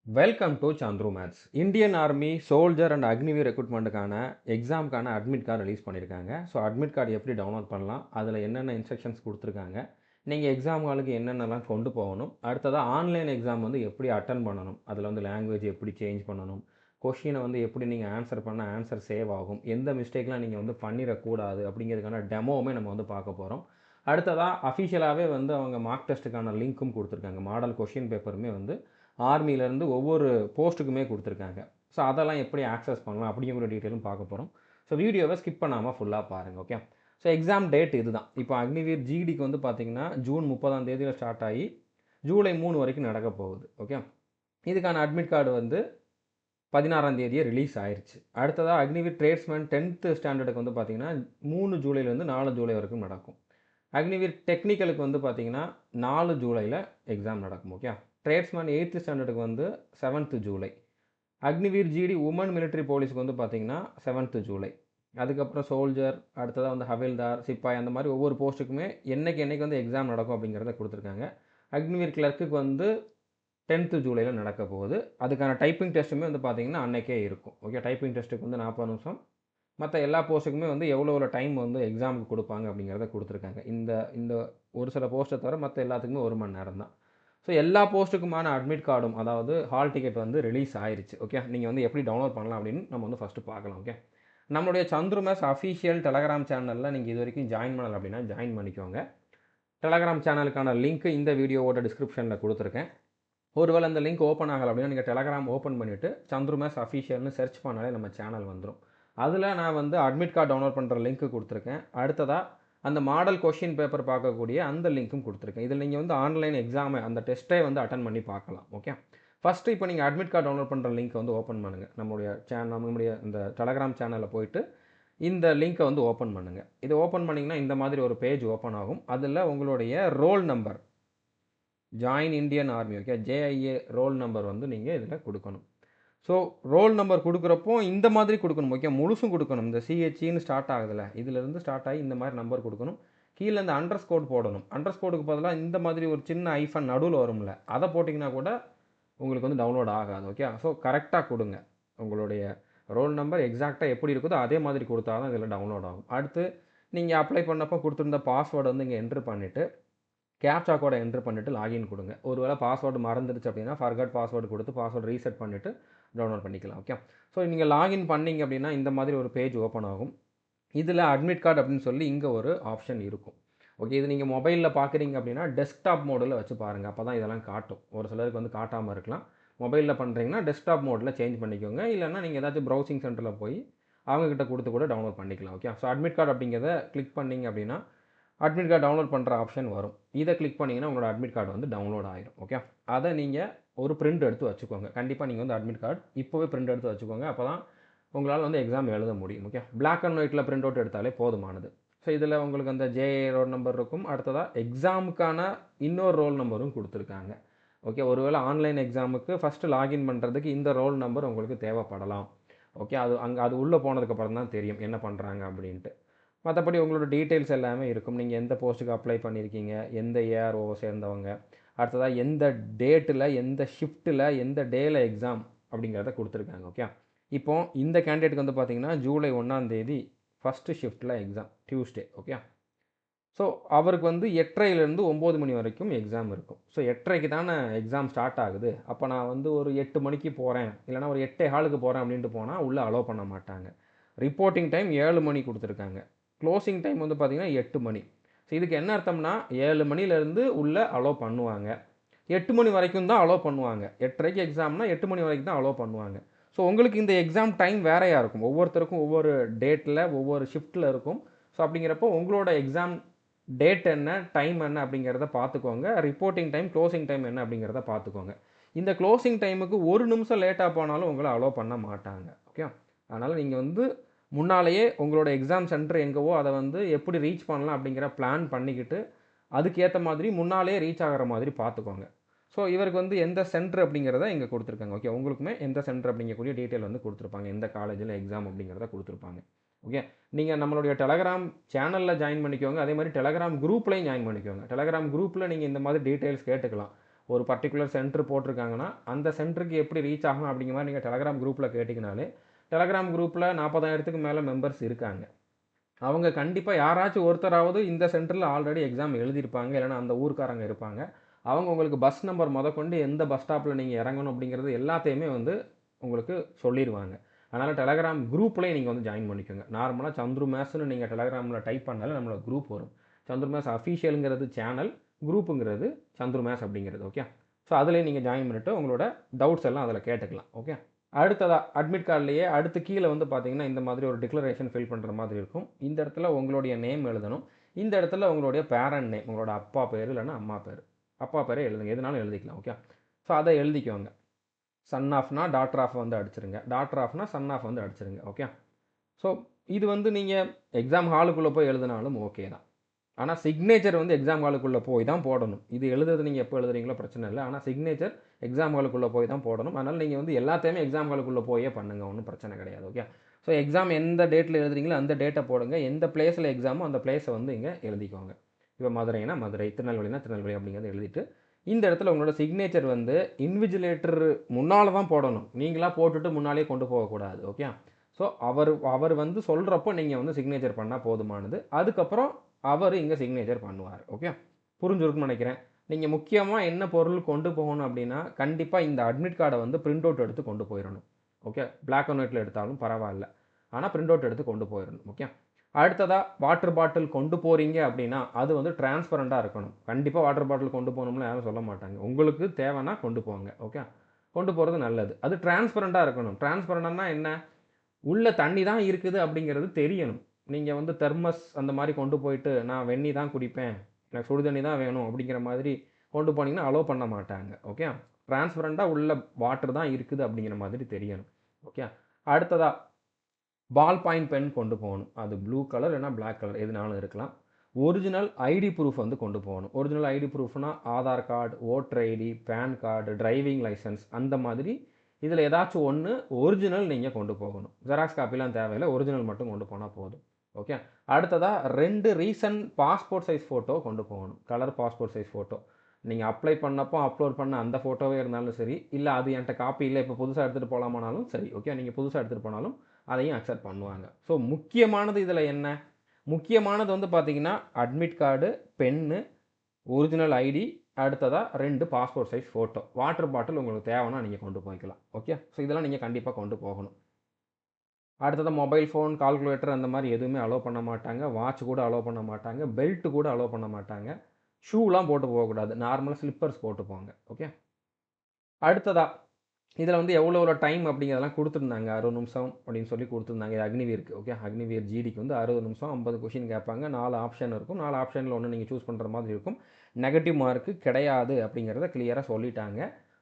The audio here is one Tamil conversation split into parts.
Welcome to Chandru maths. Indian army soldier and Agniveer ரெக்ரூட்மெண்ட்டுக்கான எக்ஸாமுக்கான அட்மிட் கார்டு ரிலீஸ் பண்ணியிருக்காங்க. ஸோ அட்மிட் கார்டு எப்படி டவுன்லோட் பண்ணலாம், அதில் என்னென்ன இன்ஸ்ட்ரக்ஷன்ஸ் கொடுத்துருக்காங்க, நீங்கள் எக்ஸாம் ஹாலுக்கு என்னென்னலாம் கொண்டு போகணும், அடுத்ததாக ஆன்லைன் எக்ஸாம் வந்து எப்படி அட்டன் பண்ணணும், அதில் வந்து லாங்குவேஜ் எப்படி சேஞ்ச் பண்ணணும், கொஷினை வந்து எப்படி நீங்கள் ஆன்சர் பண்ண ஆன்சர் சேவ் ஆகும், எந்த மிஸ்டேக்லாம் நீங்கள் வந்து பண்ணிடக்கூடாது அப்படிங்கிறதுக்கான டெமோவுமே நம்ம வந்து பார்க்க போகிறோம். அடுத்ததாக அஃபிஷியலாகவே வந்து அவங்க மார்க் டெஸ்ட்டுக்கான லிங்க்கும் கொடுத்துருக்காங்க. மாடல் கொஷின் பேப்பருமே வந்து ஆர்மியிலேருந்து ஒவ்வொரு போஸ்ட்டுக்குமே கொடுத்துருக்காங்க. ஸோ அதெல்லாம் எப்படி ஆக்சஸ் பண்ணலாம் அப்படிங்கிற டீட்டெயிலும் பார்க்க போகிறோம். ஸோ வீடியோவை ஸ்கிப் பண்ணாமல் ஃபுல்லாக பாருங்கள். ஓகே. ஸோ எக்ஸாம் டேட் இதுதான். இப்போ அக்னிவீர் ஜிடிக்கு வந்து பார்த்திங்கன்னா ஜூன் 30 ஸ்டார்ட் ஆகி ஜூலை 3 வரைக்கும் நடக்க போகுது. ஓகே. இதுக்கான அட்மிட் கார்டு வந்து 16 ரிலீஸ் ஆயிடுச்சு. அடுத்ததாக அக்னிவீர் ட்ரேட்ஸ்மேன் 10th ஸ்டாண்டர்டுக்கு வந்து பார்த்திங்கன்னா 3 ஜூலைலேருந்து 4 ஜூலை வரைக்கும் நடக்கும். அக்னிவீர் டெக்னிக்கலுக்கு வந்து பார்த்திங்கன்னா 4 ஜூலையில் எக்ஸாம் நடக்கும். ஓகே. ட்ரேட்ஸ்மேன் 8th ஸ்டாண்டர்டுக்கு வந்து 7th July. Agniveer GD women military போலீஸுக்கு வந்து பார்த்திங்கன்னா 7th ஜூலை. அதுக்கப்புறம் சோல்ஜர், அடுத்ததாக வந்து ஹவில்தார், சிப்பாய், அந்த மாதிரி ஒவ்வொரு போஸ்ட்டுக்குமே என்னைக்கு வந்து எக்ஸாம் நடக்கும் அப்படிங்கிறத கொடுத்துருக்காங்க. அக்னிவீர் கிளர்க்குக்கு வந்து 10th ஜூலையில் நடக்க போகுது. அதுக்கான டைப்பிங் டெஸ்ட்டுமே வந்து பார்த்திங்கன்னா அன்றைக்கே இருக்கும். ஓகே. டைப்பிங் டெஸ்ட்டுக்கு வந்து 40 நிமிஷம். மற்ற எல்லா போஸ்ட்டுக்குமே வந்து எவ்வளோ டைம் வந்து எக்ஸாமுக்கு கொடுப்பாங்க அப்படிங்கிறத கொடுத்துருக்காங்க. இந்த இந்த ஒரு சில போஸ்ட்டை தவிர மற்ற எல்லாத்துக்குமே 1 மணி நேரம் தான். ஸோ எல்லா போஸ்ட்டுக்குமான அட்மிட் கார்டும், அதாவது ஹால் டிக்கெட் வந்து ரிலீஸ் ஆயிடுச்சு. ஓகே. நீங்கள் வந்து எப்படி டவுன்லோட் பண்ணலாம் அப்படின்னு நம்ம வந்து ஃபஸ்ட்டு பார்க்கலாம். ஓகே. நம்மளுடைய சந்துரு மேத்ஸ் அஃபிஷியல் டெலகிராம் சேனலில் நீங்கள் இது வரைக்கும் ஜாயின் பண்ணலை அப்படின்னா ஜாயின் பண்ணிக்கோங்க. டெலகிராம் சேனலுக்கான லிங்க் இந்த வீடியோவோட டிஸ்கிரிப்ஷனில் கொடுத்துருக்கேன். ஒருவேளை அந்த லிங்க் ஓப்பன் ஆகலை அப்படின்னா நீங்கள் டெலகிராம் ஓப்பன் பண்ணிவிட்டு சந்துரு மேத்ஸ் அஃபிஷியல்னு சர்ச் பண்ணாலே நம்ம சேனல் வந்துடும். அதில் நான் வந்து அட்மிட் கார்டு டவுன்லோட் பண்ணுற லிங்க் கொடுத்துருக்கேன். அடுத்ததாக அந்த மாடல் கொஷின் பேப்பர் பார்க்கக்கூடிய அந்த லிங்க்கும் கொடுத்துருக்கேன். இதில் நீங்கள் வந்து ஆன்லைன் எக்ஸாமை அந்த டெஸ்ட்டை வந்து அட்டன் பண்ணி பார்க்கலாம். ஓகே. ஃபஸ்ட்டு இப்போ நீங்கள் அட்மிட் கார்டு டவுன்லோட் பண்ணுற லிங்க்கை வந்து ஓப்பன் பண்ணுங்கள். நம்மளுடைய இந்த டெலகிராம் சேனலில் போயிட்டு இந்த லிங்க்கை வந்து ஓப்பன் பண்ணுங்கள். இதை ஓப்பன் பண்ணிங்கன்னா இந்த மாதிரி ஒரு பேஜ் ஓப்பன் ஆகும். அதில் உங்களுடைய roll number, join Indian army, okay, JIA roll number வந்து நீங்கள் இதில் கொடுக்கணும். ஸோ ரோல் நம்பர் கொடுக்குறப்போ இந்த மாதிரி கொடுக்கணும். ஓகே. முழுசும் கொடுக்கணும். இந்த சிஹெச்இன்னு ஸ்டார்ட் ஆகுதுல்ல, இதிலேருந்து ஸ்டார்ட் ஆகி இந்த மாதிரி நம்பர் கொடுக்கணும். கீழே இந்த அண்டர் ஸ்கோர் போடணும். அண்டர் ஸ்கோருக்கு பதிலாக இந்த மாதிரி ஒரு சின்ன ஐஃபன் நடுவில் வரும்ல, அதை போட்டிங்கன்னா கூட உங்களுக்கு வந்து டவுன்லோட் ஆகாது. ஓகே. ஸோ கரெக்டாக கொடுங்க. உங்களுடைய ரோல் நம்பர் எக்ஸாக்டாக எப்படி இருக்குதோ அதே மாதிரி கொடுத்தா தான் இதில் டவுன்லோட் ஆகும். அடுத்து நீங்கள் அப்ளை பண்ணப்போ கொடுத்துருந்த பாஸ்வேர்டு வந்து இங்கே என்ட்ரு பண்ணிவிட்டு கேப்சா கோடை என்ட்ரு பண்ணிவிட்டு லாகின் கொடுங்க. ஒருவேளை பாஸ்வேர்டு மறந்துடுச்சு அப்படின்னா ஃபர்கட் பாஸ்வேர்டு கொடுத்து பாஸ்வேர்டு ரீசெட் பண்ணிவிட்டு டவுன்லோட் பண்ணிக்கலாம். ஓகே. ஸோ நீங்கள் லாகின் பண்ணிங்க அப்படின்னா இந்த மாதிரி ஒரு பேஜ் ஓப்பன் ஆகும். இதில் அட்மிட் கார்டு அப்படின்னு சொல்லி இங்கே ஒரு ஆப்ஷன் இருக்கும். ஓகே. இது நீங்கள் மொபைலில் பார்க்குறீங்க அப்படின்னா டெஸ்க்டாப் மோடில் வச்சு பாருங்கள். அப்போ தான் இதெல்லாம் காட்டும். ஒரு சிலருக்கு வந்து காட்டாமல் இருக்கலாம். மொபைலில் பண்ணுறீங்கன்னா டெஸ்க்டாப் மோடில் சேஞ்ச் பண்ணிக்கோங்க. இல்லைன்னா நீங்கள் ஏதாச்சும் ப்ரௌசிங் சென்டரில் போய் அவங்கக்கிட்ட கொடுத்து கூட டவுன்லோட் பண்ணிக்கலாம். ஓகே. ஸோ அட்மிட் கார்டு அப்படிங்கிறத கிளிக் பண்ணிங்க அப்படின்னா அட்மிட் கார்டு டவுன்லோட் பண்ணுற ஆப்ஷன் வரும். இதை கிளிக் பண்ணிங்கன்னா உங்களோட அட்மிட் கார்டு வந்து டவுன்லோட் ஆகிடும். ஓகே. அதை நீங்கள் ஒரு பிரிண்ட் எடுத்து வச்சுக்கோங்க. கண்டிப்பாக நீங்கள் வந்து அட்மிட் கார்டு இப்போவே பிரிண்ட் எடுத்து வச்சுக்கோங்க. அப்போ தான் உங்களால் வந்து எக்ஸாம் எழுத முடியும். ஓகே. பிளாக் அண்ட் ஒயிட்டில் பிரிண்ட் அவுட் எடுத்தாலே போதுமானது. ஸோ இதில் உங்களுக்கு அந்த ஜேஏ ரோல் நம்பர் இருக்கும். அடுத்ததாக எக்ஸாமுக்கான இன்னொரு ரோல் நம்பரும் கொடுத்துருக்காங்க. ஓகே. ஒருவேளை ஆன்லைன் எக்ஸாமுக்கு ஃபஸ்ட்டு லாகின் பண்ணுறதுக்கு இந்த ரோல் நம்பர் உங்களுக்கு தேவைப்படலாம். ஓகே. அது உள்ளே போனதுக்கப்புறம் தான் தெரியும் என்ன பண்ணுறாங்க அப்படின்ட்டு. மற்றபடி உங்களோட டீட்டெயில்ஸ் எல்லாமே இருக்கும். நீங்கள் எந்த போஸ்ட்டுக்கு அப்ளை பண்ணியிருக்கீங்க, எந்த ஏஆர்ஓவை சேர்ந்தவங்க, அடுத்ததாக எந்த டேட்டில், எந்த ஷிஃப்ட்டில், எந்த டேயில் எக்ஸாம் அப்படிங்கிறத கொடுத்துருக்காங்க. ஓகே. இப்போ இந்த கேண்டிடேட்டுக்கு வந்து பார்த்தீங்கன்னா ஜூலை 1 ஃபஸ்ட்டு ஷிஃப்ட்டில் எக்ஸாம், டியூஸ்டே. ஓகே. ஸோ அவருக்கு வந்து 8:30லேருந்து 9 மணி வரைக்கும் எக்ஸாம் இருக்கும். ஸோ 8:30க்கு தானே எக்ஸாம் ஸ்டார்ட் ஆகுது. அப்போ நான் வந்து ஒரு 8 மணிக்கு போகிறேன், இல்லைனா ஒரு 8:15க்கு போகிறேன் அப்படின்ட்டு போனால் உள்ளே அலோவ் பண்ண மாட்டாங்க. ரிப்போர்ட்டிங் டைம் 7 மணி கொடுத்துருக்காங்க. க்ளோசிங் டைம் வந்து பார்த்திங்கன்னா 8 மணி. ஸோ இதுக்கு என்ன அர்த்தம்னா 7 மணிலேருந்து உள்ளே அலோவ் பண்ணுவாங்க. 8 மணி வரைக்கும் தான் அலோவ் பண்ணுவாங்க. 8:30க்கு எக்ஸாம்னா 8 மணி வரைக்கும் தான் அலோவ் பண்ணுவாங்க. ஸோ உங்களுக்கு இந்த எக்ஸாம் டைம் வேறையாக இருக்கும். ஒவ்வொருத்தருக்கும் ஒவ்வொரு டேட்டில் ஒவ்வொரு ஷிஃப்ட்டில் இருக்கும். ஸோ அப்படிங்கிறப்போ உங்களோட எக்ஸாம் டேட் என்ன, டைம் என்ன அப்படிங்கிறத பார்த்துக்கோங்க. ரிப்போர்ட்டிங் டைம், க்ளோசிங் டைம் என்ன அப்படிங்கிறத பார்த்துக்கோங்க. இந்த க்ளோசிங் டைமுக்கு 1 நிமிஷம் லேட்டாக போனாலும் உங்களை அலோவ் பண்ண மாட்டாங்க. ஓகே. அதனால் நீங்கள் வந்து முன்னாலேயே உங்களோட எக்ஸாம் சென்டர் எங்கேவோ அதை வந்து எப்படி ரீச் பண்ணலாம் அப்படிங்கிற பிளான் பண்ணிக்கிட்டு அதுக்கேற்ற மாதிரி முன்னாலே ரீச் ஆகிற மாதிரி பார்த்துக்கோங்க. ஸோ இவருக்கு வந்து எந்த சென்டர் அப்படிங்கிறத இங்கே கொடுத்துருக்காங்க. ஓகே. உங்களுக்குமே எந்த சென்டர் அப்படிங்கக்கூடிய டீட்டெயில் வந்து கொடுத்துருப்பாங்க. எந்த காலேஜில் எக்ஸாம் அப்படிங்கிறத கொடுத்துருப்பாங்க. ஓகே. நீங்கள் நம்மளுடைய டெலகிராம் சேனலில் ஜாயின் பண்ணிக்கோங்க. அதே மாதிரி டெலகிராம் குரூப்லையும் ஜாயின் பண்ணிக்கோங்க. டெலகிராம் குரூப்பில் நீங்கள் இந்த மாதிரி டீட்டெயில்ஸ் கேட்டுக்கலாம். ஒரு பர்ட்டிகுலர் சென்டர் போட்டிருக்காங்கன்னா அந்த சென்டருக்கு எப்படி ரீச் ஆகும் அப்படிங்கிற மாதிரி நீங்கள் டெலகிராம் குரூப்பில் கேட்டிங்கனாலே டெலகிராம் குரூப்பில் 40,000க்கு மேலே மெம்பர்ஸ் இருக்காங்க. அவங்க கண்டிப்பாக யாராச்சும் ஒருத்தராவது இந்த சென்டரில் ஆல்ரெடி எக்ஸாம் எழுதியிருப்பாங்க, இல்லைனா அந்த ஊர்க்காரங்க இருப்பாங்க. அவங்க உங்களுக்கு பஸ் நம்பர் முதற்கொண்டு எந்த பஸ் ஸ்டாப்பில் நீங்கள் இறங்கணும் அப்படிங்கிறது எல்லாத்தையுமே வந்து உங்களுக்கு சொல்லிடுவாங்க. அதனால் டெலகிராம் குரூப்லேயே நீங்கள் வந்து ஜாயின் பண்ணிக்கோங்க. நார்மலாக சந்துரு மேத்ஸ்னு நீங்கள் டெலகிராமில் டைப் பண்ணாலே நம்மளோட குரூப் வரும். சந்துரு மேத்ஸ் அஃபீஷியலுங்கிறது சேனல், குரூப்புங்கிறது சந்துரு மேத்ஸ் அப்படிங்கிறது. ஓகே, ஸோ அதிலே நீங்கள் ஜாயின் பண்ணிவிட்டு உங்களோட டவுட்ஸ் எல்லாம் அதில் கேட்டுக்கலாம். ஓகே, அடுத்ததா அட்மிட் கார்ட்லேயே அடுத்து கீழே வந்து பார்த்தீங்கன்னா இந்த மாதிரி ஒரு டிக்ளரேஷன் ஃபில் பண்ணுற மாதிரி இருக்கும். இந்த இடத்துல உங்களுடைய நேம் எழுதணும். இந்த இடத்துல உங்களுடைய பேரண்ட் நேம், உங்களோட அப்பா பேர் இல்லைன்னா அம்மா பேர், அப்பா பேரே எழுதுங்க, எதுனாலும் எழுதிக்கலாம். ஓகே, ஸோ அதை எழுதிக்கோங்க. சன் ஆஃப்னா டாட்டர் ஆஃப் வந்து அடிச்சிருங்க, டாட்டர் ஆஃப்னா சன் ஆஃப் வந்து அடிச்சிருங்க. ஓகே, ஸோ இது வந்து நீங்கள் எக்ஸாம் ஹாலுக்குள்ளே போய் எழுதினாலும் ஓகே தான். ஆனால் சிக்னேச்சர் வந்து எக்ஸாம் ஹாலுக்குள்ளே போய் தான் போடணும். இது எழுதுறது நீங்கள் எப்போ எழுதுறீங்களோ பிரச்சனை இல்லை. ஆனால் சிக்னேச்சர் எக்ஸாம் ஹாலுக்குள்ளே போய் தான் போடணும். அதனால் நீங்கள் வந்து எல்லாத்தையுமே எக்ஸாம் ஹாலுக்குள்ளே போயே பண்ணுங்கள், ஒன்றும் பிரச்சனை கிடையாது. ஓகே, ஸோ எக்ஸாம் எந்த டேட்டில் எழுதுறீங்களோ அந்த டேட்டை போடுங்க. எந்த பிளேஸில் எக்ஸாமோ அந்த பிளேஸை வந்து இங்கே எழுதிக்கோங்க. இப்போ மதுரைனா மதுரை, திருநெல்வேலினா திருநெல்வேலி அப்படிங்கிறத எழுதிட்டு இந்த இடத்துல உங்களோட சிக்னேச்சர் வந்து இன்விஜிலேட்டர் முன்னால் தான் போடணும். நீங்களாக போட்டுட்டு முன்னாலே கொண்டு போகக்கூடாது. ஓகே, ஸோ அவர் வந்து சொல்கிறப்போ நீங்கள் வந்து சிக்னேச்சர் பண்ணால் போதுமானது. அதுக்கப்புறம் அவர் இங்கே சிக்னேச்சர் பண்ணுவார். ஓகே, புரிஞ்சுருக்குன்னு நினைக்கிறேன். நீங்கள் முக்கியமாக என்ன பொருள் கொண்டு போகணும் அப்படின்னா கண்டிப்பாக இந்த அட்மிட் கார்டை வந்து பிரிண்ட் அவுட் எடுத்து கொண்டு போயிடணும். ஓகே, பிளாக் அண்ட் ஒயிட்டில் எடுத்தாலும் பரவாயில்ல, ஆனால் பிரிண்ட் அவுட் எடுத்து கொண்டு போயிடணும். ஓகே, அடுத்ததாக வாட்டர் பாட்டில் கொண்டு போகிறீங்க அப்படின்னா அது வந்து டிரான்ஸ்பரண்ட்டாக இருக்கணும். கண்டிப்பாக வாட்டர் பாட்டில் கொண்டு போகணும்னு யாரும் சொல்ல மாட்டாங்க. உங்களுக்கு தேவைன்னா கொண்டு போங்க. ஓகே, கொண்டு போகிறது நல்லது. அது டிரான்ஸ்பரண்ட்டாக இருக்கணும். டிரான்ஸ்பரண்ட்னா என்ன, உள்ள தண்ணி தான் இருக்குது அப்படிங்கிறது தெரியணும். நீங்கள் வந்து தெர்மஸ் அந்த மாதிரி கொண்டு போயிட்டு நான் வெந்நி தான் குடிப்பேன், எனக்கு சுடு தண்ணி தான் வேணும் அப்படிங்கிற மாதிரி கொண்டு போனீங்கன்னா அலோவ் பண்ண மாட்டாங்க. ஓகே, டிரான்ஸ்பரண்ட்டாக உள்ள வாட்டர் தான் இருக்குது அப்படிங்கிற மாதிரி தெரியணும். ஓகே, அடுத்ததா பால் பாயிண்ட் பென் கொண்டு போகணும். அது ப்ளூ கலர் இல்லைனா பிளாக் கலர் எதுனாலும் இருக்கலாம். ஒரிஜினல் ஐடி ப்ரூஃப் வந்து கொண்டு போகணும். ஒரிஜினல் ஐடி ப்ரூஃப்னா Aadhaar card, voter ID, PAN card, driving licence அந்த மாதிரி இதில் ஏதாச்சும் ஒன்று ஒரிஜினல் நீங்கள் கொண்டு போகணும். ஜெராக்ஸ் காப்பிலாம் தேவையில்லை, ஒரிஜினல் மட்டும் கொண்டு போனால் போதும். ஓகே, அடுத்ததாக 2 ரீசன்ட் பாஸ்போர்ட் சைஸ் ஃபோட்டோ கொண்டு போகணும். Colour passport size photo. நீங்கள் அப்ளை பண்ணப்போ அப்லோட் பண்ண அந்த ஃபோட்டோவே இருந்தாலும் சரி, இல்லை அது என்கிட்ட காப்பி இல்லை இப்போ புதுசாக எடுத்துகிட்டு போகலாமானாலும் சரி. ஓகே, நீங்கள் புதுசாக எடுத்துகிட்டு போனாலும் அதையும் அக்செப்ட் பண்ணுவாங்க. ஸோ முக்கியமானது இதில் என்ன, முக்கியமானது வந்து பார்த்தீங்கன்னா admit card, pen, original ID, அடுத்ததாக 2 passport size photo. Water bottle உங்களுக்கு தேவைன்னா நீங்கள் கொண்டு போய்க்கலாம். ஓகே, ஸோ இதெல்லாம் நீங்கள் கண்டிப்பாக கொண்டு போகணும். அடுத்தது மொபைல் ஃபோன், கால்குலேட்டர் அந்த மாதிரி எதுவுமே அலோவ் பண்ண மாட்டாங்க. வாட்ச் கூட அலோவ் பண்ண மாட்டாங்க. பெல்ட் கூட அலோவ் பண்ண மாட்டாங்க. ஷூலாம் போட்டு போகக்கூடாது. நார்மலாக ஸ்லிப்பர்ஸ் போட்டு போங்க. ஓகே, அடுத்ததா இதில் வந்து எவ்வளோ டைம் அப்படிங்கிறதெல்லாம் கொடுத்துருந்தாங்க. 60 நிமிஷம் அப்படின்னு சொல்லி கொடுத்துருந்தாங்க. இது அக்னிவீருக்கு. ஓகே, அக்னிவீர் ஜிடிக்கு வந்து 60 நிமிஷம் 50 கொஷின் கேட்பாங்க. 4 ஆப்ஷன் இருக்கும். 4 ஆப்ஷனில் ஒன்று நீங்கள் சூஸ் பண்ணுற மாதிரி இருக்கும். நெகட்டிவ் மார்க்கு கிடையாது அப்படிங்கிறத கிளியராக சொல்லிட்டாங்க.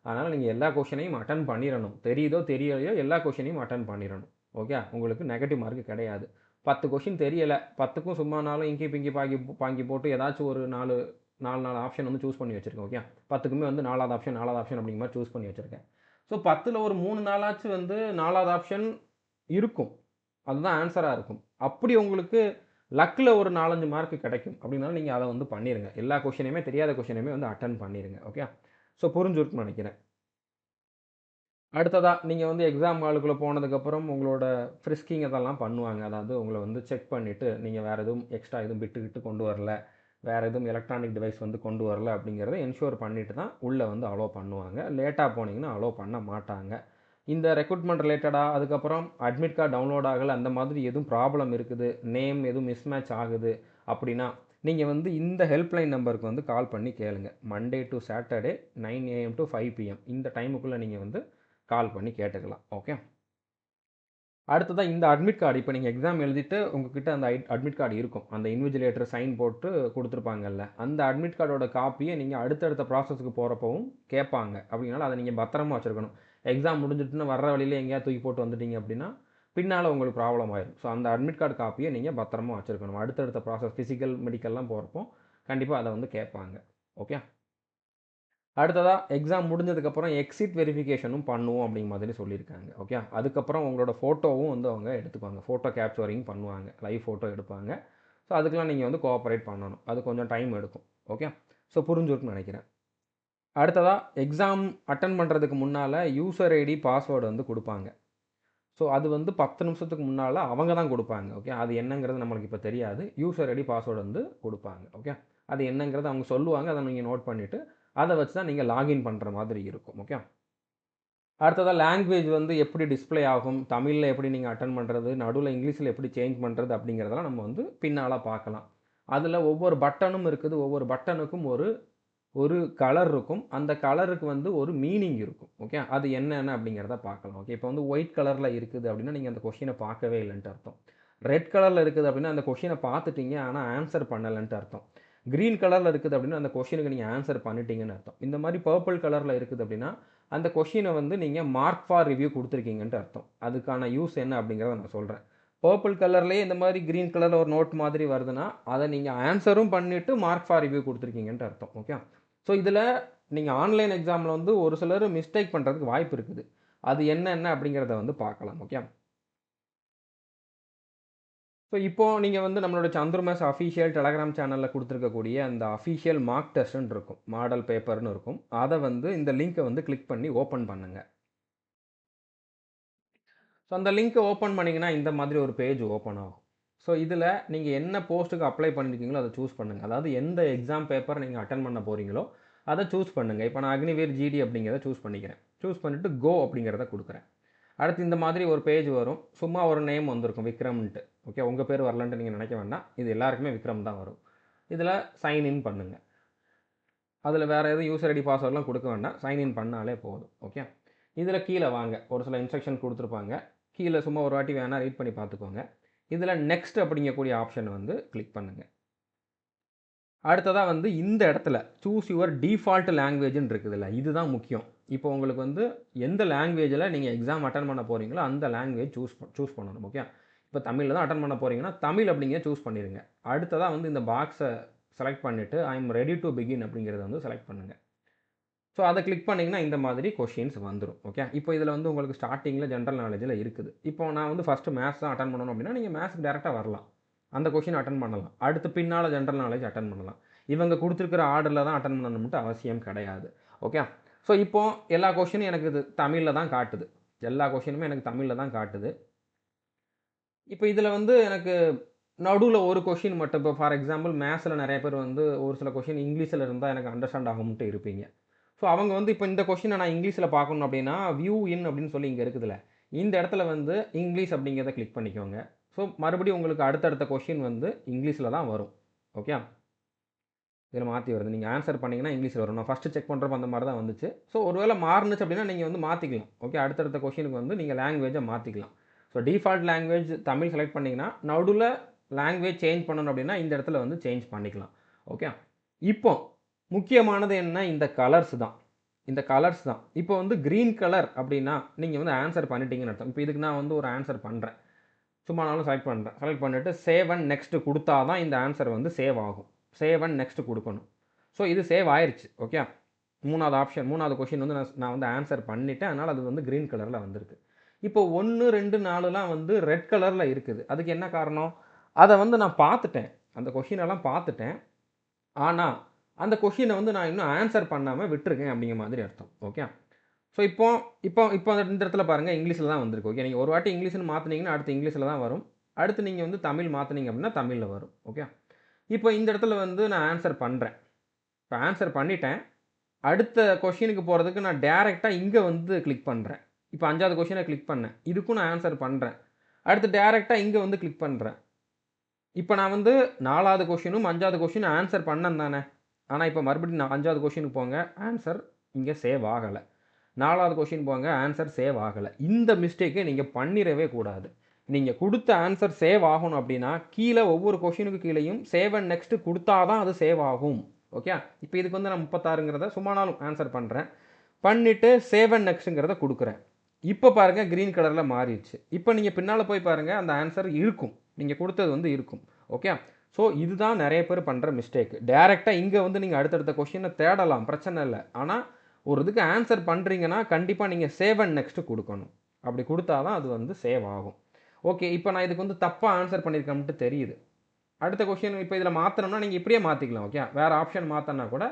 அதனால் நீங்கள் எல்லா கொஷினையும் அட்டன் பண்ணிடணும். தெரியுதோ தெரியலையோ எல்லா கொஷினையும் அட்டன் பண்ணிடணும். ஓகே, உங்களுக்கு நெகட்டிவ் மார்க்கு கிடையாது. 10 கொஷின் தெரியலை, 10க்கும் சும்மானாலும் இங்கி பிங்கி பாங்கி போட்டு ஏதாச்சும் ஒரு 4 ஆப்ஷன் வந்து சூஸ் பண்ணி வச்சுருக்கேன். ஓகே, 10க்குமே வந்து 4வது ஆப்ஷன் அப்படிங்கிற மாதிரி சூஸ் பண்ணி வச்சுருக்கேன். ஸோ 10ல் ஒரு 3 நாளாச்சும் வந்து 4வது ஆப்ஷன் இருக்கும். அதுதான் ஆன்சராக இருக்கும். அப்படி உங்களுக்கு லக்கில் ஒரு 4, 5 மார்க் கிடைக்கும் அப்படின்னாலும் நீங்கள் அதை வந்து பண்ணிடுங்க. எல்லா கொஷினையுமே தெரியாத கொஷினையுமே வந்து அட்டன் பண்ணிடுங்க. ஓகே, ஸோ புரிஞ்சுருக்குன்னு நினைக்கிறேன். அடுத்ததா நீங்கள் வந்து எக்ஸாம் ஹாலுக்குள்ளே போனதுக்கப்புறம் உங்களோட ஃப்ரிஸ்கிங் அதெல்லாம் பண்ணுவாங்க. அதாவது உங்களை வந்து செக் பண்ணிவிட்டு நீங்கள் வேறு எதுவும் எக்ஸ்ட்ரா எதுவும் பிட்டு கொண்டு வரல, வேறு எதுவும் எலக்ட்ரானிக் டிவைஸ் வந்து கொண்டு வரல அப்படிங்கிறத என்ஷூர் பண்ணிவிட்டு தான் உள்ளே வந்து அலோவ் பண்ணுவாங்க. லேட்டாக போனீங்கன்னா அலோவ் பண்ண மாட்டாங்க. இந்த ரெக்ரூட்மெண்ட் ரிலேட்டடாக அதுக்கப்புறம் அட்மிட் கார்டு டவுன்லோட் ஆகலை அந்த மாதிரி எதுவும் ப்ராப்ளம் இருக்குது, நேம் எதுவும் மிஸ்மேட்ச் ஆகுது அப்படின்னா நீங்கள் வந்து இந்த ஹெல்ப்லைன் நம்பருக்கு வந்து கால் பண்ணி கேளுங்க. Monday to Saturday 9 AM to 5 PM இந்த டைமுக்குள்ளே நீங்கள் வந்து கால் பண்ணி கேட்டுக்கலாம். ஓகே, அடுத்ததாக இந்த அட்மிட் கார்டு இப்போ நீங்கள் எக்ஸாம் எழுதிட்டு உங்ககிட்ட அந்த அட்மிட் கார்டு இருக்கும். அந்த இன்விஜிலேட்டர் சைன் போட்டு கொடுத்துருப்பாங்கல்ல, அந்த அட்மிட் கார்டோட காப்பியை நீங்கள் அடுத்தடுத்த ப்ராசஸ்க்கு போகிறப்பவும் கேட்பாங்க. அப்படின்னால அதை நீங்கள் பத்திரமா வச்சுருக்கணும். எக்ஸாம் முடிஞ்சிட்டுன்னு வர்ற வழியில் எங்கேயா தூக்கி போட்டு வந்துட்டீங்க அப்படின்னா பின்னால் உங்களுக்கு ப்ராப்ளம் ஆயிடும். ஸோ அந்த அட்மிட் கார்டு காப்பியை நீங்கள் பத்திரமா வச்சுருக்கணும். அடுத்தடுத்த ப்ராசஸ் ஃபிசிக்கல் மெடிக்கல்லாம் போகிறப்போ கண்டிப்பாக அதை வந்து கேட்பாங்க. ஓகே, அடுத்ததாக எக்ஸாம் முடிஞ்சதுக்கப்புறம் எக்ஸிட் வெரிஃபிகேஷனும் பண்ணுவோம் அப்படிங்கிற மாதிரி சொல்லியிருக்காங்க. ஓகே, அதுக்கப்புறம் உங்களோட ஃபோட்டோவும் வந்து அவங்க எடுத்துக்குவாங்க. ஃபோட்டோ கேப்சரிங் பண்ணுவாங்க, லைவ் ஃபோட்டோ எடுப்பாங்க. ஸோ அதுக்கெலாம் நீங்கள் வந்து கோஆப்ரேட் பண்ணணும். அது கொஞ்சம் டைம் எடுக்கும். ஓகே, ஸோ புரிஞ்சுருக்குன்னு நினைக்கிறேன். அடுத்ததா எக்ஸாம் அட்டெண்ட் பண்ணுறதுக்கு முன்னால் யூசர் ஐடி பாஸ்வேர்டு வந்து கொடுப்பாங்க. ஸோ அது வந்து 10 நிமிஷத்துக்கு முன்னால் அவங்க தான் கொடுப்பாங்க. ஓகே, அது என்னங்கிறது நம்மளுக்கு இப்போ தெரியாது. யூசர் ஐடி பாஸ்வேர்டு வந்து கொடுப்பாங்க. ஓகே, அது என்னங்கிறது அவங்க சொல்லுவாங்க. அதை நீங்கள் நோட் பண்ணிவிட்டு அதை வச்சு தான் நீங்கள் லாகின் பண்ணுற மாதிரி இருக்கும். ஓகே, அடுத்ததாக லாங்குவேஜ் வந்து எப்படி டிஸ்ப்ளே ஆகும், தமிழில் எப்படி நீங்கள் அட்டன் பண்ணுறது, நடுவில் இங்கிலீஷில் எப்படி சேஞ்ச் பண்ணுறது அப்படிங்கிறதெல்லாம் நம்ம வந்து பின்னால் பார்க்கலாம். அதில் ஒவ்வொரு பட்டனும் இருக்குது. ஒவ்வொரு பட்டனுக்கும் ஒரு ஒரு கலர் இருக்கும். அந்த கலருக்கு வந்து ஒரு மீனிங் இருக்கும். ஓகே, அது என்னென்ன அப்படிங்கிறத பார்க்கலாம். ஓகே, இப்போ வந்து ஒயிட் கலரில் இருக்குது அப்படின்னா நீங்கள் அந்த கொஷினை பார்க்கவே இல்லைன்ட்டு அர்த்தம். ரெட் கலரில் இருக்குது அப்படின்னா அந்த கொஷினை பார்த்துட்டீங்க, ஆனால் ஆன்சர் பண்ணலைன்ட்டு அர்த்தம். க்ரீன் கலரில் இருக்குது அப்படின்னா அந்த கொஷினுக்கு நீங்கள் ஆன்சர் பண்ணிட்டீங்கன்னு அர்த்தம். இந்த மாதிரி பர்பிள் கலரில் இருக்குது அப்படின்னா அந்த கொஷினை வந்து நீங்கள் மார்க் ஃபார் ரிவ்யூ கொடுத்துருக்கீங்கன்ட்டு அர்த்தம். அதுக்கான யூஸ் என்ன அப்படிங்கிறத நான் சொல்கிறேன். பர்பிள் கலர்லேயே இந்த மாதிரி க்ரீன் கலரில் ஒரு நோட் மாதிரி வருதுன்னா அதை நீங்கள் ஆன்சரும் பண்ணிவிட்டு மார்க் ஃபார் ரிவ்யூ கொடுத்துருக்கீங்கன்ட்டு அர்த்தம். ஓகே, ஸோ இதில் நீங்கள் ஆன்லைன் எக்ஸாமில் வந்து ஒரு சிலர் மிஸ்டேக் பண்ணுறதுக்கு வாய்ப்பு இருக்குது. அது என்னென்ன அப்படிங்கிறத வந்து பார்க்கலாம். ஓகே, ஸோ இப்போது நீங்கள் வந்து நம்மளோட சந்துருமேஸ் அஃபீஷியல் டெலகிராம் சேனலில் கொடுத்துருக்கக்கூடிய அந்த அஃபீஷியல் மார்க் டெஸ்ட்டுன்னு இருக்கும், மாடல் பேப்பர்னு இருக்கும். அதை வந்து இந்த லிங்க்கை வந்து கிளிக் பண்ணி ஓப்பன் பண்ணுங்கள். ஸோ அந்த லிங்க்கை ஓப்பன் பண்ணிங்கன்னா இந்த மாதிரி ஒரு பேஜ் ஓப்பன் ஆகும். ஸோ இதில் நீங்கள் என்ன போஸ்ட்டுக்கு அப்ளை பண்ணியிருக்கீங்களோ அதை சூஸ் பண்ணுங்கள். அதாவது எந்த எக்ஸாம் பேப்பர் நீங்கள் அட்டன் பண்ண போகிறீங்களோ அதை சூஸ் பண்ணுங்கள். இப்போ நான் அக்னிவேர் ஜிடி அப்படிங்கிறத சூஸ் பண்ணிக்கிறேன். சூஸ் பண்ணிவிட்டு கோ அப்படிங்கிறத கொடுக்குறேன். அடுத்து இந்த மாதிரி ஒரு பேஜ் வரும். சும்மா ஒரு நேம் வந்திருக்கும், விக்ரம்ன்ட்டு. ஓகே, உங்கள் பேர் வரலன்ட்டு நீங்கள் நினைக்க வேண்டாம். இது எல்லாருக்குமே விக்ரம் தான் வரும். இதில் சைன்இன் பண்ணுங்கள். அதில் வேறு எதுவும் யூசர் ஐடி பாஸ்வேர்ட்லாம் கொடுக்க வேண்டாம். சைன்இன் பண்ணாலே போதும். ஓகே, இதில் கீழே வாங்க, ஒரு சில இன்ஸ்ட்ரக்ஷன் கொடுத்துருப்பாங்க. கீழே சும்மா ஒரு வாட்டி வேணால் ரீட் பண்ணி பார்த்துக்கோங்க. இதில் நெக்ஸ்ட் அப்படிங்கக்கூடிய ஆப்ஷன் வந்து கிளிக் பண்ணுங்கள். அடுத்ததாக வந்து இந்த இடத்துல சூஸ் யுவர் டிஃபால்ட் லாங்குவேஜ்னு இருக்குதுல்ல, இதுதான் முக்கியம். இப்போ உங்களுக்கு வந்து எந்த லாங்குவேஜில் நீங்கள் எக்ஸாம் அட்டன் பண்ண போகிறீங்களோ அந்த லாங்குவேஜ் சூஸ் பண்ணணும். ஓகே, இப்போ தமிழில் தான் அட்டன் பண்ண போகிறீங்கன்னா தமிழ் அப்படிங்கிற சூஸ் பண்ணிடுங்க. அடுத்ததாக வந்து இந்த பாக்ஸை செலக்ட் பண்ணிவிட்டு I am ready to begin அப்படிங்கிறத வந்து செலக்ட் பண்ணுங்கள். ஸோ அதை கிளிக் பண்ணிங்கன்னா இந்த மாதிரி கொஷின்ஸ் வந்துடும். ஓகே, இப்போ இதில் வந்து உங்களுக்கு ஸ்டார்டிங்கில் ஜென்ரல் நாலேஜில் இருக்குது. இப்போ நான் வந்து ஃபஸ்ட்டு மேத்ஸ் தான் அட்டன் பண்ணணும் அப்படின்னா நீங்கள் மேத்ஸ்க்கு டேரெக்டாக வரலாம், அந்த கொஷின் அட்டன் பண்ணலாம். அடுத்து பின்னால் ஜென்ரல் நாலேஜ் அட்டன் பண்ணலாம். இவங்க கொடுத்துருக்கிற ஆர்டரில் தான் அட்டன் பண்ணணும்ட்டு அவசியம் கிடையாது. ஓகே, ஸோ இப்போது எல்லா கொஷினும் எனக்கு இது தமிழில் தான் காட்டுது. எல்லா கொஷினுமே எனக்கு தமிழில் தான் காட்டுது. இப்போ இதில் வந்து எனக்கு நடுவில் ஒரு கொஷின் மட்டும், இப்போ ஃபார் எக்ஸாம்பிள் மேத்ஸில் நிறைய பேர் வந்து ஒரு சில கொஷின் இங்கிலீஷில் இருந்தால் எனக்கு அண்டர்ஸ்டாண்ட் ஆகும்ட்டு இருப்பீங்க. ஸோ அவங்க வந்து இப்போ இந்த கொஷினை நான் இங்கிலீஷில் பார்க்கணும் அப்படின்னா வியூ இன் அப்படின்னு சொல்லி இங்கே இருக்குதுல்ல, இந்த இடத்துல வந்து இங்கிலீஷ் அப்படிங்கிறத கிளிக் பண்ணிக்கோங்க. ஸோ மறுபடியும் உங்களுக்கு அடுத்தடுத்த கொஷின் வந்து இங்கிலீஷில் தான் வரும். ஓகே, இதில் மாற்றி வருது. நீங்கள் ஆன்சர் பண்ணிங்கன்னா இங்கிலீஷில் வரும். நான் ஃபஸ்ட்டு செக் பண்ணுறப்ப அந்த மாதிரி தான் வந்துச்சு. ஸோ ஒருவேளை மாறுனுச்சு அப்படின்னா நீங்கள் வந்து மாற்றிக்கலாம். ஓகே, அடுத்தடுத்த கொஷினுக்கு வந்து நீங்கள் லாங்குவேஜை மாற்றிக்கலாம். So default language Tamil select பண்ணிங்கன்னா நடுவில் லாங்குவேஜ் சேஞ்ச் பண்ணணும் அப்படின்னா இந்த இடத்துல வந்து சேஞ்ச் பண்ணிக்கலாம். ஓகே, இப்போ முக்கியமானது என்ன, இந்த கலர்ஸ் தான். இந்த கலர்ஸ் தான். இப்போ வந்து க்ரீன் கலர் அப்படின்னா நீங்கள் வந்து ஆன்சர் பண்ணிட்டீங்கன்னு அர்த்தம். இப்போ இதுக்கு நான் வந்து ஒரு ஆன்சர் பண்ணுறேன். சும்மானாலும் செலக்ட் பண்ணுறேன். செலக்ட் பண்ணிவிட்டு சேவ் அண்ட் நெக்ஸ்ட் கொடுத்தா தான் இந்த ஆன்சர் வந்து சேவ் ஆகும். சேவ் அண்ட் நெக்ஸ்ட் கொடுக்கணும். ஸோ இது சேவ் ஆயிடுச்சு. ஓகே, மூணாவது ஆப்ஷன், மூணாவது கொஷின் வந்து நான் வந்து ஆன்சர் பண்ணிவிட்டேன். அதனால் அது வந்து க்ரீன் கலரில் வந்திருக்கு. இப்போ 1, 2, 4லாம் வந்து ரெட் கலரில் இருக்குது. அதுக்கு என்ன காரணம்? அதை வந்து நான் பார்த்துட்டேன், அந்த கொஷினெல்லாம் பார்த்துட்டேன். ஆனால் அந்த கொஷினை வந்து நான் இன்னும் ஆன்சர் பண்ணாமல் விட்டுருக்கேன் அப்படிங்கிற மாதிரி அர்த்தம். ஓகே, ஸோ இப்போ இப்போ இப்போ இந்த இடத்துல பாருங்கள் இங்கிலீஷில் தான் வந்திருக்கு. ஓகே, நீங்கள் ஒரு வாட்டி இங்கிலீஷ்னு மாற்றினீங்கன்னா அடுத்து இங்கிலீஷில் தான் வரும். அடுத்து நீங்கள் வந்து தமிழ் மாற்றினீங்க அப்படின்னா தமிழில் வரும். ஓகே, இப்போ இந்த இடத்துல வந்து நான் ஆன்சர் பண்ணுறேன். இப்போ ஆன்சர் பண்ணிட்டேன். அடுத்த கொஷினுக்கு போகிறதுக்கு நான் டேரெக்டாக இங்கே வந்து கிளிக் பண்ணுறேன். இப்போ 5வது கொஷினை கிளிக் பண்ணேன். இதுக்கும் நான் ஆன்சர் பண்ணுறேன். அடுத்து டேரெக்டாக இங்கே வந்து கிளிக் பண்ணுறேன். இப்போ நான் வந்து 4வது கொஷினும் 5வது கொஷினும் ஆன்சர் பண்ணேன் தானே. ஆனால் இப்போ மறுபடியும் நான் 5வது கொஷினுக்கு போங்க, ஆன்சர் இங்கே சேவ் ஆகலை. 4வது கொஷின் போங்க, ஆன்சர் சேவ் ஆகலை. இந்த மிஸ்டேக்கை நீங்கள் பண்ணிடவே கூடாது. நீங்கள் கொடுத்த ஆன்சர் சேவ் ஆகணும் அப்படின்னா கீழே ஒவ்வொரு கொஷினுக்கு கீழேயும் சேவ் அண்ட் நெக்ஸ்ட் கொடுத்தா தான் அது சேவ் ஆகும். ஓகே, இப்போ இதுக்கு வந்து நான் 36ங்கிறத சும்மானாலும் ஆன்சர் பண்ணுறேன். பண்ணிவிட்டு சேவ் அண்ட் நெக்ஸ்ட்டுங்கிறத கொடுக்குறேன். இப்போ பாருங்கள் க்ரீன் கலரில் மாறிடுச்சு. இப்போ நீங்கள் பின்னால் போய் பாருங்கள், அந்த ஆன்சர் இருக்கும், நீங்கள் கொடுத்தது வந்து இருக்கும். ஓகே, ஸோ இதுதான் நிறைய பேர் பண்ணுற மிஸ்டேக். டேரெக்டாக இங்கே வந்து நீங்கள் அடுத்தடுத்த கொஷினை தேடலாம், பிரச்சனை இல்லை. ஆனால் ஒரு இதுக்கு ஆன்சர் பண்ணுறீங்கன்னா கண்டிப்பாக நீங்கள் சேவ் அண்ட் நெக்ஸ்ட்டு கொடுக்கணும். அப்படி கொடுத்தா தான் அது வந்து சேவ் ஆகும். ஓகே, இப்போ நான் இதுக்கு வந்து தப்பாக ஆன்சர் பண்ணியிருக்கேன்ட்டு தெரியுது. அடுத்த கொஷின் இப்போ இதில் மாற்றணும்னா நீங்கள் இப்படியே மாற்றிக்கலாம். ஓகே, வேறு ஆப்ஷன் மாற்றினா கூட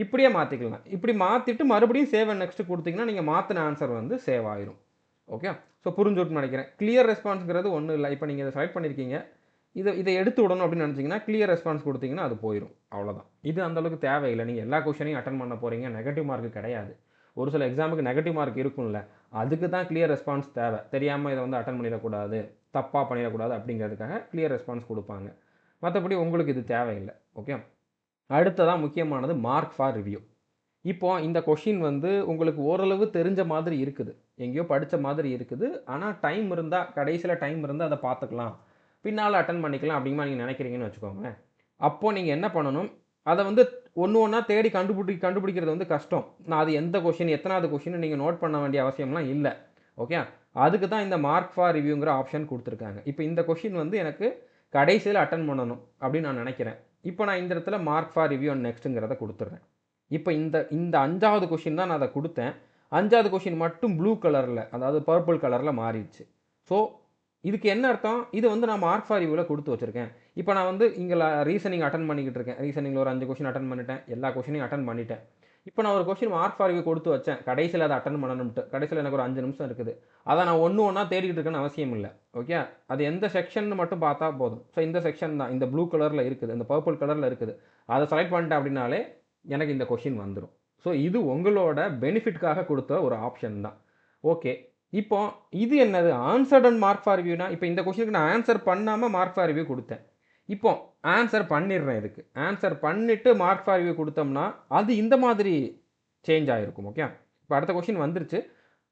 இப்படியே மாற்றிக்கலாம். இப்படி மாற்றிட்டு மறுபடியும் சேவ் அண்ட் நெக்ஸ்ட் கொடுத்தீங்கன்னா நீங்கள் மாற்றின ஆன்சர் வந்து சேவ் ஆயிரும். ஓகே. ஸோ புரிஞ்சுட்டுன்னு நினைக்கிறேன். கிளியர் ரெஸ்பான்ஸ்ங்கிறது ஒன்றும் இல்லை. இப்போ நீங்கள் இதை செலக்ட் பண்ணியிருக்கீங்க, இதை எடுத்து விடணும் அப்படின்னு நினச்சிங்கன்னா கிளியர் ரெஸ்பான்ஸ் கொடுத்தீங்கன்னா அது போயிடும். அவ்வளோதான். இது அந்தளவுக்கு தேவையில்லை. நீங்கள் எல்லா கொஷனையும் அட்டன் பண்ண போகிறீங்க, நெகட்டிவ் மார்க் கிடையாது. ஒரு சில எக்ஸாமுக்கு நெகட்டிவ் மார்க் இருக்கும்ல, அதுக்கு தான் கிளியர் ரெஸ்பான்ஸ் தேவை. தெரியாமல் இதை வந்து அட்டன் பண்ணிடக்கூடாது, தப்பாக பண்ணிடக்கூடாது அப்படிங்கிறதுக்காக கிளியர் ரெஸ்பான்ஸ் கொடுப்பாங்க. மற்றபடி உங்களுக்கு இது தேவையில்லை. ஓகே. அடுத்ததான் முக்கியமானது மார்க் ஃபார் ரிவ்யூ. இப்போ இந்த கொஷின் வந்து உங்களுக்கு ஓரளவு தெரிஞ்ச மாதிரி இருக்குது, எங்கேயோ படித்த மாதிரி இருக்குது. ஆனால் டைம் இருந்தால், கடைசியில் டைம் இருந்தால் அதை பார்த்துக்கலாம், பின்னால் அட்டன் பண்ணிக்கலாம் அப்படிங்கிற நீங்கள் நினைக்கிறீங்கன்னு வச்சுக்கோங்களேன். அப்போது நீங்கள் என்ன பண்ணணும், அதை வந்து ஒன்று ஒன்றா தேடி கண்டுபிடிக்கிறது வந்து கஷ்டம். நான் அது எந்த கொஷின், எத்தனாவது கொஷின் நீங்கள் நோட் பண்ண வேண்டிய அவசியம்லாம் இல்லை. ஓகே. அதுக்கு தான் இந்த மார்க் ஃபார் ரிவ்யூங்கிற ஆப்ஷன் கொடுத்துருக்காங்க. இப்போ இந்த கொஷின் வந்து எனக்கு கடைசியில் அட்டன் பண்ணணும் அப்படின்னு நான் நினைக்கிறேன். இப்போ நான் இந்த இடத்துல மார்க் ஃபார் ரிவ்யூ அண்ட் நெக்ஸ்ட்டுங்கிறத கொடுத்துட்றேன். இப்போ இந்த 5வது கொஷின் தான் நான் அதை கொடுத்தேன். 5வது கொஷின் மட்டும் ப்ளூ கலரில், அதாவது பர்பிள் கலரில் மாறிடுச்சு. ஸோ இதுக்கு என்ன அர்த்தம், இது வந்து நான் மார்க் ஃபார் ரிவ்யூவில் கொடுத்து வச்சுருக்கேன். இப்போ நான் வந்து இங்கே ரீசனிங் அட்டன் பண்ணிக்கிட்டு இருக்கேன். ரீசனிங்கில் ஒரு 5 கொஷின் அட்டன் பண்ணிட்டேன், எல்லா கொஷினையும் அட்டன் பண்ணிட்டேன். இப்போ நான் ஒரு கொஷின் மார்க் ஃபார் ரிவ்யூ கொடுத்து வச்சேன், கடைசியில் அதை அட்டன் பண்ணணும்ட்டு. கடைசியில் எனக்கு ஒரு 5 நிமிஷம் இருக்குது. அதை நான் ஒன்று ஒன்றா தேடிக்கிட்டு இருக்கேன்னு அவசியம் இல்லை. ஓகே. அது எந்த செக்ஷன் மட்டும் பார்த்தா போதும். ஸோ இந்த செக்ஷன் தான், இந்த ப்ளூ கலரில் இருக்குது, இந்த பர்பிள் கலரில் இருக்குது, அதை செலக்ட் பண்ணிட்டேன் அப்படின்னாலே எனக்கு இந்த கொஷின் வந்துடும். ஸோ இது உங்களோட பெனிஃபிட்காக கொடுத்த ஒரு ஆப்ஷன் தான். ஓகே. இப்போ இது என்னது, ஆன்சர்ட் அண்ட் மார்க் ஃபார் ரிவ்யூனா, இப்போ இந்த கொஷினுக்கு நான் ஆன்சர் பண்ணாமல் மார்க் ஃபார் ரிவ்யூ கொடுத்தேன். இப்போ ஆன்சர் பண்ணிடுறேன். இதுக்கு ஆன்சர் பண்ணிவிட்டு மார்க் ஃபார் ரிவ்யூ கொடுத்தோம்னா அது இந்த மாதிரி சேஞ்ச் ஆகிருக்கும். ஓகே. இப்போ அடுத்த கொஷின் வந்துருச்சு.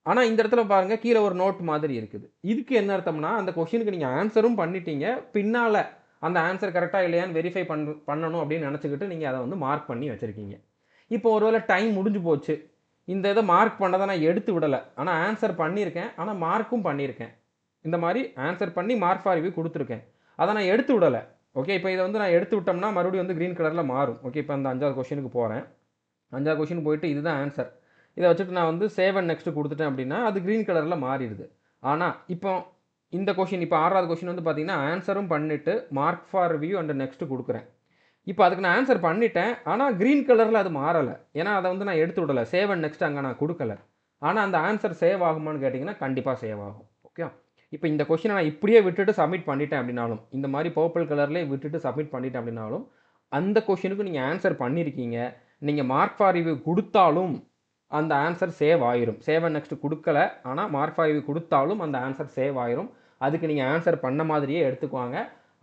ஆனால் இந்த இடத்துல பாருங்கள், கீழே ஒரு நோட் மாதிரி இருக்குது. இதுக்கு என்ன அர்த்தம்னா, அந்த கொஷினுக்கு நீங்கள் ஆன்சரும் பண்ணிட்டீங்க, பின்னால் அந்த ஆன்சர் கரெக்டாக இல்லையான்னு வெரிஃபை பண்ணணும் அப்படின்னு நினச்சிக்கிட்டு நீங்கள் அதை வந்து மார்க் பண்ணி வச்சுருக்கீங்க. இப்போ ஒருவேளை டைம் முடிஞ்சு போச்சு, இந்த இதை மார்க் பண்ணதை நான் எடுத்து விடலை, ஆனால் ஆன்சர் பண்ணியிருக்கேன், ஆனால் மார்க்கும் பண்ணியிருக்கேன். இந்த மாதிரி ஆன்சர் பண்ணி மார்க் ஃபார் ரிவ்யூ கொடுத்துருக்கேன், அதை நான் எடுத்து விடலை. ஓகே. இப்போ இதை வந்து நான் எடுத்து விட்டோம்னா மறுபடியும் வந்து க்ரீன் கலரில் மாறும். ஓகே. இப்போ அந்த 5வது கொஷினுக்கு போகிறேன். 5வது கொஷின் போயிட்டு இதுதான் ஆன்சர், இதை வச்சுட்டு நான் வந்து சேவ் அண்ட் நெக்ஸ்ட் கொடுத்துட்டேன் அப்படின்னா அது க்ரீன் கலரில் மாறிடுது. ஆனால் இப்போ இந்த கொஷின், இப்போ 6வது கொஷின் வந்து பார்த்தீங்கன்னா ஆன்சரும் பண்ணிவிட்டு mark for review and next கொடுக்குறேன். இப்போ அதுக்கு நான் ஆன்சர் பண்ணிட்டேன், ஆனால் க்ரீன் கலரில் அது மாறலை. ஏன்னா அதை வந்து நான் எடுத்து விடலை, சேவ் அண்ட் நெக்ஸ்ட் அங்கே நான் கொடுக்கல. ஆனால் அந்த ஆன்சர் சேவ் ஆகுமான்னு கேட்டிங்கன்னா கண்டிப்பாக சேவ் ஆகும். ஓகே. இப்போ இந்த கொஷினை நான் இப்படியே விட்டுட்டு சப்மிட் பண்ணிட்டேன் அப்படின்னாலும், இந்த மாதிரி பர்பிள் கலர்லேயே விட்டுட்டு சப்மிட் பண்ணிட்டேன் அப்படின்னாலும், அந்த கொஷினுக்கு நீங்கள் ஆன்சர் பண்ணியிருக்கீங்க, நீங்கள் மார்க் ஃபார் ரிவ்யூ கொடுத்தாலும் அந்த ஆன்சர் சேவ் ஆயிரும். சேவ் அண்ட் நெக்ஸ்ட் கொடுக்கல, ஆனால் மார்க் ஃபார் ரிவ்யூ கொடுத்தாலும் அந்த ஆன்சர் சேவ் ஆயிரும். அதுக்கு நீங்கள் ஆன்சர் பண்ண மாதிரியே எடுத்துக்குவாங்க.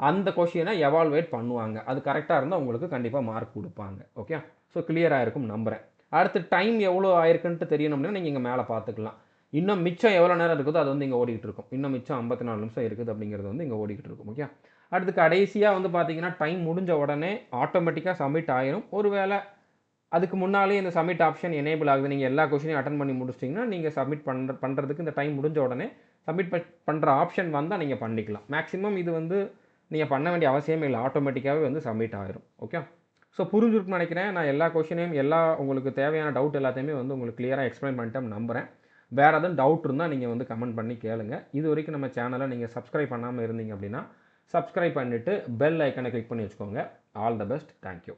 அந்த கொஷினை எவால்வேட் பண்ணுவாங்க. அது கரெக்டாக இருந்தால் உங்களுக்கு கண்டிப்பாக மார்க் கொடுப்பாங்க. ஓகே. ஸோ கிளியராக இருக்கும் நம்புகிறேன். அடுத்து டைம் எவ்வளோ ஆயிருக்குன்ட்டு தெரியணும் அப்படின்னா நீங்கள் இங்கே மேலே பார்த்துக்கலாம். இன்னும் மிச்சம் எவ்வளோ நேரம் இருக்குதோ அது வந்து இங்கே ஓடிக்கிட்டு இருக்கும். இன்னும் மிச்சம் 54 நிமிஷம் இருக்குது அப்படிங்கிறது வந்து இங்கே ஓடிக்கிட்டு இருக்கும். ஓகே. அடுத்து கடைசியாக வந்து பார்த்தீங்கன்னா டைம் முடிஞ்ச உடனே ஆட்டோமேட்டிக்காக சப்மிட் ஆயிரும். ஒருவேளை அதுக்கு முன்னாலே இந்த சப்மிட் ஆப்ஷன் எனேபிள் ஆகுது, நீங்கள் எல்லா கொஷினையும் அட்டன் பண்ணி முடிச்சிட்டிங்கன்னா நீங்கள் சப்மிட் பண்ணுறதுக்கு இந்த டைம் முடிஞ்ச உடனே சப்மிட் பண்ணுற ஆப்ஷன் வந்தால் நீங்கள் பண்ணிக்கலாம். மேக்ஸிமம் இது வந்து நீங்கள் பண்ண வேண்டிய அவசியமே இல்லை, ஆட்டோமேட்டிக்காகவே வந்து சப்மிட் ஆகிரும். ஓகே. ஸோ புரிஞ்சுருக்குன்னு நினைக்கிறேன். நான் எல்லா கொஷினையும், உங்களுக்கு தேவையான டவுட் எல்லாத்தையுமே வந்து உங்களுக்கு கிளியராக எக்ஸ்பிளைன் பண்ணிட்டேன் நம்புகிறேன். வேறு எதுவும் டவுட் இருந்தால் நீங்கள் வந்து கமெண்ட் பண்ணி கேளுங்க. இது வரைக்கும் நம்ம சேனலை நீங்கள் சப்ஸ்கிரைப் பண்ணாமல் இருந்தீங்க அப்படின்னா சப்ஸ்கிரைப் பண்ணிவிட்டு பெல் ஐக்கனை கிளிக் பண்ணி வச்சுக்கோங்க. All the best. தேங்க்யூ.